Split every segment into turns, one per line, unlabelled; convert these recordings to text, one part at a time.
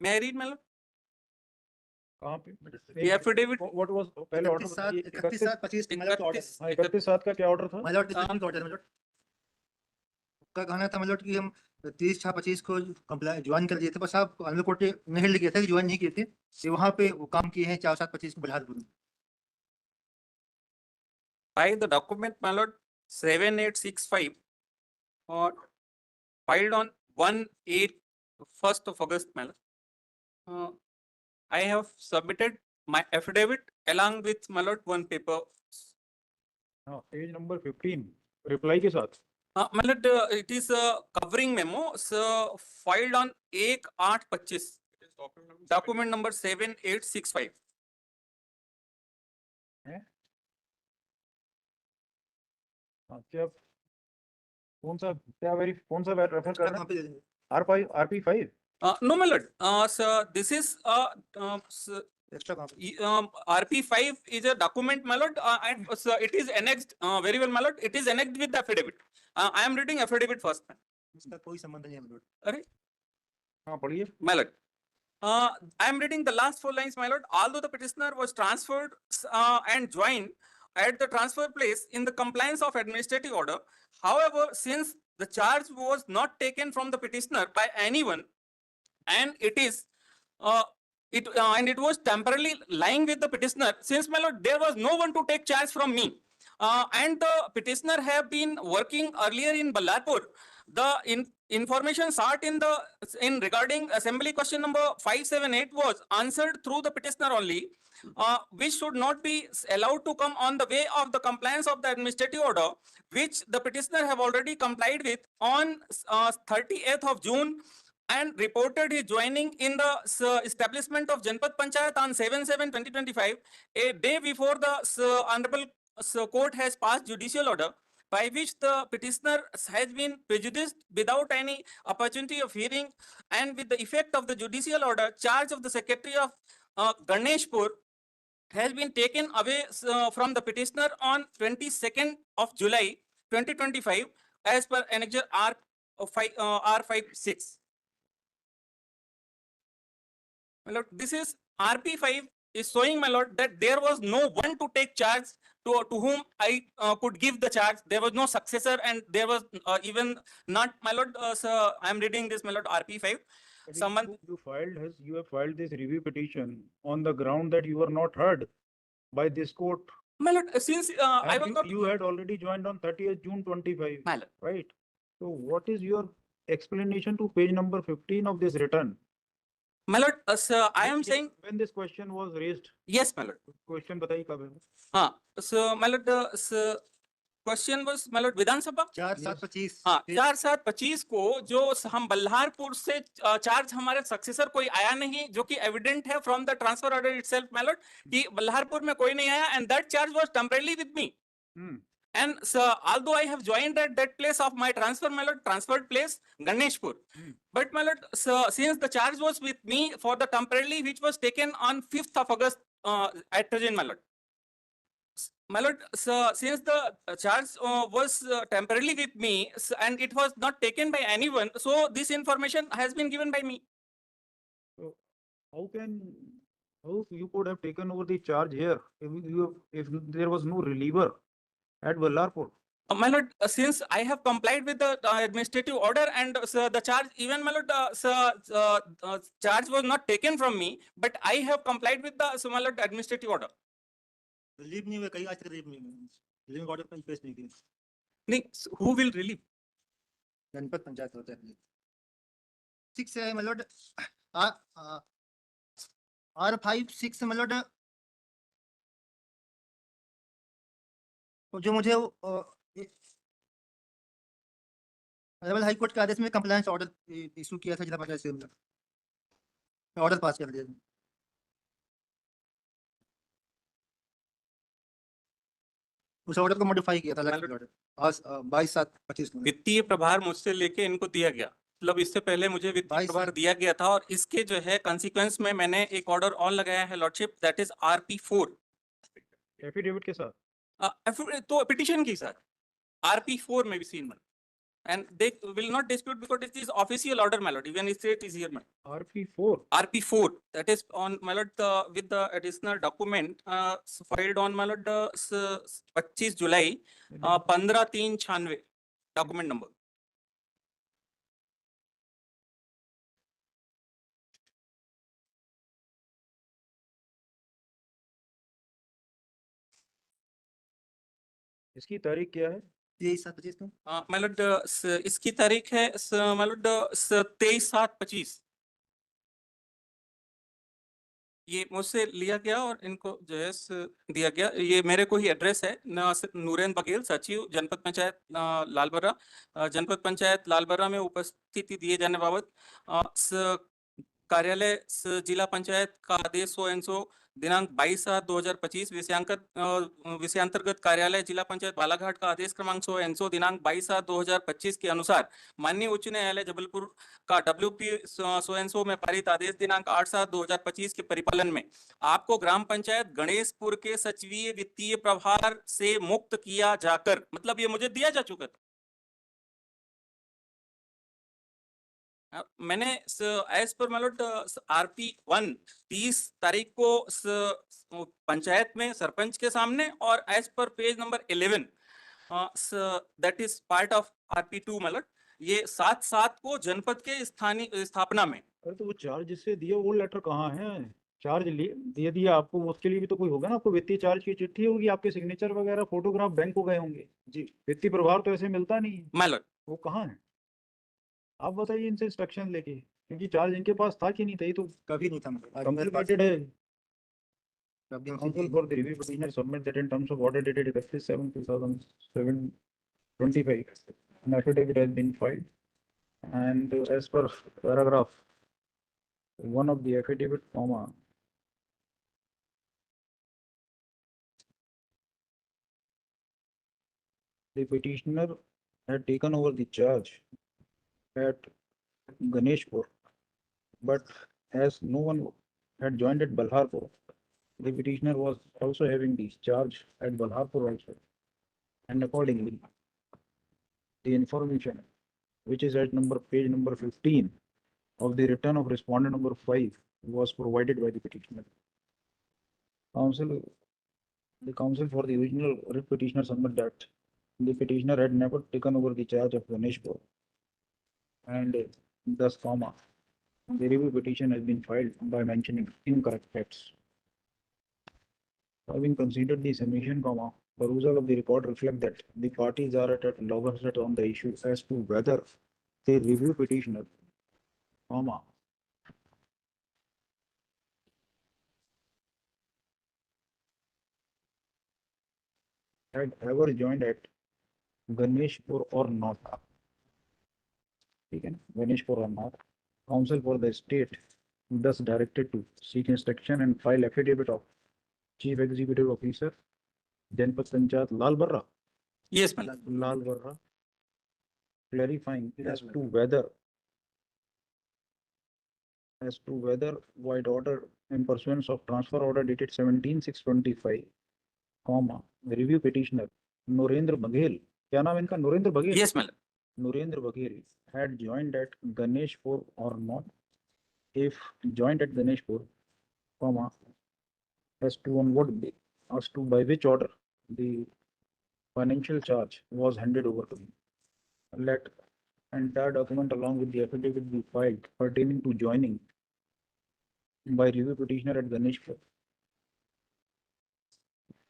May I read, my lord?
कहाँ पे?
The affidavit.
What was पहले ऑर्डर?
31/7/25 my lord order.
31/7 का क्या ऑर्डर था?
My lord, this is order, my lord. का कहना था my lord कि हम 30/6/25 को ज्वाइन कर लिए थे, बस आप ऑनर कोर्ट ने हेल्ड किया था कि ज्वाइन नहीं किए थे, ये वहाँ पे वो काम किए हैं 4/7/25 को बलहारपुर में।
By the document, my lord, 7865 or filed on 1/8 of August, my lord. I have submitted my affidavit along with, my lord, one paper.
हाँ, पेज नंबर 15 रिप्लाई के साथ।
My lord, it is a covering memo, so filed on 1/8/25. Document number 7865.
क्या कौन सा refer कर रहे
कहाँ पे दे देंगे?
हैं? RP5?
No, my lord. So this is
extra कहाँ पे?
RP5 is a document, my lord, and so it is annexed very well, my lord. It is annexed with the affidavit. I am reading affidavit first.
इसका कोई संबंध नहीं है my lord.
Arre,
हाँ, पढ़िए।
my lord. I am reading the last 4 lines, my lord. Although the petitioner was transferred and joined at the transfer place in the compliance of administrative order, however, since the charge was not taken from the petitioner by anyone, and it was temporarily lying with the petitioner, since, my lord, there was no one to take charge from me, and the petitioner have been working earlier in Ballarpur. The information sought in regarding assembly question number 578 was answered through the petitioner only, which should not be allowed to come on the way of the compliance of the administrative order, which the petitioner have already complied with on 30th of June and reported his joining in the establishment of Janpat Panchayat on 7/7/2025, a day before the Honorable Court has passed judicial order by which the petitioner has been prejudiced without any opportunity of hearing, and with the effect of the judicial order, charge of the Secretary of Ganeshpur has been taken away from the petitioner on 22nd of July 2025 as per Annexure R56. My lord, this is RP5 is showing, my lord, that there was no one to take charge to whom I could give the charge. There was no successor, and there was even not, my lord. So I am reading this, my lord, RP5. Someone
you have filed this review petition on the ground that you were not heard by this court.
My lord, since I was not.
You had already joined on 30th June 25.
My lord.
Right. So what is your explanation to page number 15 of this return?
My lord, sir, I am saying
when this question was raised.
Yes, my lord.
Question बताइए कब है?
So my lord, the question was, my lord, Vidhan Sabha
4/7/25.
4/7/25 को जो हम बल्हारपुर से charge हमारे successor कोई आया नहीं, जो कि एविडेंट है from the transfer order itself, my lord, कि बल्हारपुर में कोई नहीं आया, and that charge was temporarily with me. And so, although I have joined at that place of my transfer, my lord, transferred place, Ganeshpur. But, my lord, so, since the charge was with me for the temporarily, which was taken on 5th of August at present, my lord. My lord, so, since the charge was temporarily with me, and it was not taken by anyone, so this information has been given by me.
So, how you could have taken over the charge here if there was no reliever at Ballarpur?
My lord, since I have complied with the administrative order, and the charge, even, my lord, charge was not taken from me, but I have complied with the my lord, administrative order.
Relieve नहीं हुए, कहीं आज तक relieve नहीं हुए. Relieving order कहीं पेश नहीं किए.
नहीं, who will relieve?
जनपद पंचायत होता है. 6 है, my lord. R56 my lord. जो मुझे हाई कोर्ट के आदेश में कंप्लायंस ऑर्डर इशू किया था जिला पंचायत से, ऑर्डर पास कर दिया. उस ऑर्डर को मॉडिफाई किया था आज 22/7/25 को.
वित्तीय प्रभार मुझसे लेके इनको दिया गया, मतलब इससे पहले मुझे वित्तीय प्रभार दिया गया था, और इसके जो है कंसीक्वेंस में मैंने एक ऑर्डर और लगाया है lordship, that is RP4
affidavit के साथ.
तो पिटिशन की साथ RP4 में भी scene and they will not dispute because it is official order, my lord. Even it is here, my
RP4.
RP4, that is on, my lord, with the additional document filed on, my lord, 25 July 15/3/96 document number.
इसकी तारीख क्या है?
23/7/25 को।
my lord, इसकी तारीख है my lord 23/7/25। ये मुझसे लिया गया और इनको जो है दिया गया। ये मेरे को ही एड्रेस है, नूरेंद्र बघेल, सचिव जनपद पंचायत लालबर्रा। जनपद पंचायत लालबर्रा में उपस्थिति दिए जाने बाबत कार्यालय जिला पंचायत का आदेश सो एन सो दिनांक 22/7/2025, विषयांतर्गत कार्यालय जिला पंचायत बालाघाट का आदेश क्रमांक सो एन सो दिनांक 22/7/2025 के अनुसार माननीय उच्च न्यायालय जबलपुर का WP सो एन सो में पारित आदेश दिनांक 8/7/2025 के परिपालन में आपको ग्राम पंचायत गणेशपुर के सचिवीय वित्तीय प्रभार से मुक्त किया जाकर, मतलब ये मुझे दिया जा चुका था। मैंने एज पर मतलब RP1 30 तारीख को पंचायत में सरपंच के सामने, और एज पर page number 11 that is part of RP2 मतलब ये 7/7 को जनपद के स्थानीय स्थापना में।
अरे तो वो चार्ज जिससे दिया वो लेटर कहाँ है? चार्ज दे दिया आपको, उसके लिए भी तो कोई होगा ना, आपको वित्तीय चार्ज की चिट्ठी होगी, आपके सिग्नेचर वगैरह फोटोग्राफ बैंक को गए होंगे जी। वित्तीय प्रभार तो ऐसे मिलता नहीं है,
मालूम
वो कहाँ है? आप बताइए इनसे इंस्ट्रक्शन लेके, क्योंकि चार्ज इनके पास था कि नहीं था, ये तो
कभी नहीं था मेरे पास।
कॉम्प्लिकेटेड है।
कभी हम
Counsel for the review petitioner submit that in terms of order dated 31/7/2025, an affidavit has been filed, and as per paragraph 1 of the affidavit, comma, the petitioner had taken over the charge at Ganeshpur, but as no one had joined at Balharpur, the petitioner was also having the charge at Balharpur also, and accordingly, the information which is at page number 15 of the return of respondent number 5 was provided by the petitioner. The counsel for the original writ petitioner submit that the petitioner had never taken over the charge of Ganeshpur, and thus, comma, the review petition has been filed by mentioning incorrect facts. Having considered the submission, comma, perusal of the report reflect that the parties are at loggerheads on the issue as to whether the review petitioner, comma, had ever joined at Ganeshpur or not. ठीक है ना, Ganeshpur or not. Counsel for the state thus directed to seek instruction and file affidavit of Chief Executive Officer, Janpad Panchayat Lalbarra,
yes मतलब
Lalbarra, clarifying as to whether void order in pursuance of transfer order dated 17/6/25, comma, the review petitioner Nurendra Baghel, क्या नाम इनका? Nurendra Baghel?
Yes मतलब
Nurendra Baghel had joined at Ganeshpur or not. If joined at Ganeshpur, comma, as to on what day, as to by which order the financial charge was handed over to him. Let entire document along with the affidavit be filed pertaining to joining by review petitioner at Ganeshpur,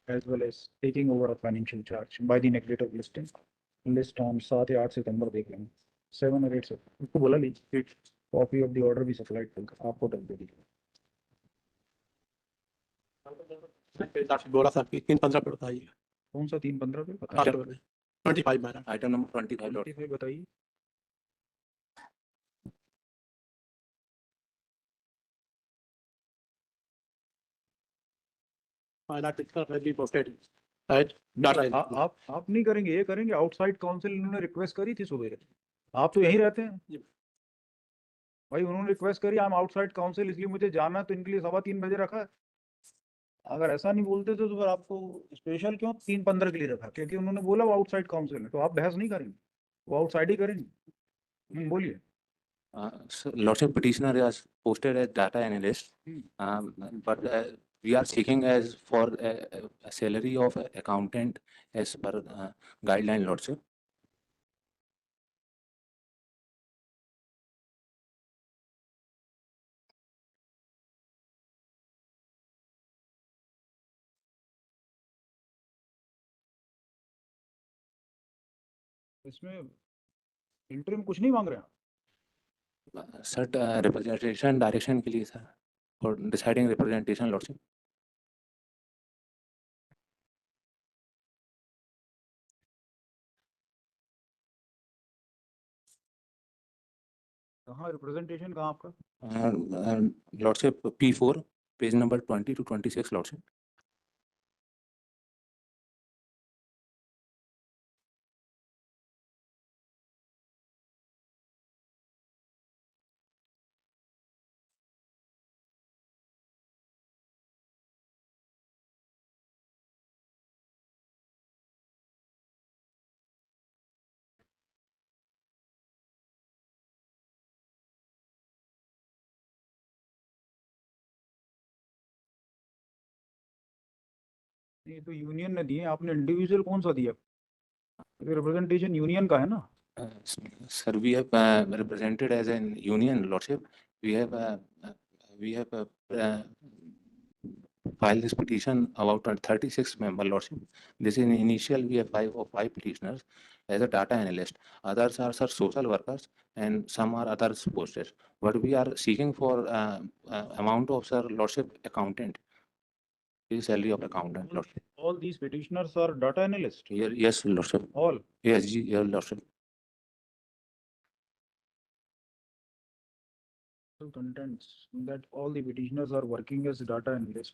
as well as taking over a financial charge by the next date of listing. List on 7 या 8 सितंबर देख लेंगे, 7 और 8 से उसको बोला लीजिए, copy of the order भी supplied करेगा आपको, तक दे दीजिए।
बोला था कि 3/15 पे बताइए।
कौन सा 3/15 पे
आइटम
बताइए?
में 25 मैडम।
आइटम नंबर 25
25 बताइए। आप नहीं करेंगे, ये करेंगे। आउटसाइड काउंसिल इन्होंने रिक्वेस्ट करी थी सुबह, आप तो यहीं रहते हैं भाई, उन्होंने रिक्वेस्ट करी आई एम आउटसाइड काउंसिल, इसलिए मुझे जाना है, तो इनके लिए 3:15 बजे रखा है। अगर ऐसा नहीं बोलते तो फिर आपको स्पेशल क्यों 3:15 के लिए रखा? क्योंकि उन्होंने बोला वो आउटसाइड काउंसिल है, तो आप बहस नहीं करेंगे। वो आउटसाइड ही करेंगे। बोलिए।
So Lordship petitioner is posted as data analyst, but we are seeking as for a salary of a accountant as per guideline, Lordship.
इसमें इंटरव्यू कुछ नहीं मांग रहे हैं।
Sir, representation direction के लिए sir, for deciding representation, Lordship.
कहाँ representation कहाँ आपका?
Lordship P4, page number 20 to 26, Lordship.
ये तो यूनियन ने दिए, आपने इंडिविजुअल कौन सा दिया? रिप्रेजेंटेशन यूनियन का है ना।
Sir, we have represented as an union, Lordship. We have filed this petition about 36 member, Lordship. This is initial, we have five petitioners as a data analyst. Others are sir social workers and some are others posted. But we are seeking for amount of sir Lordship accountant. Is salary of accountant, Lordship.
All these petitioners are data analysts.
Yes, Lordship.
All.
Yes, yes, Lordship.
Contents that all the petitioners are working as data analysts.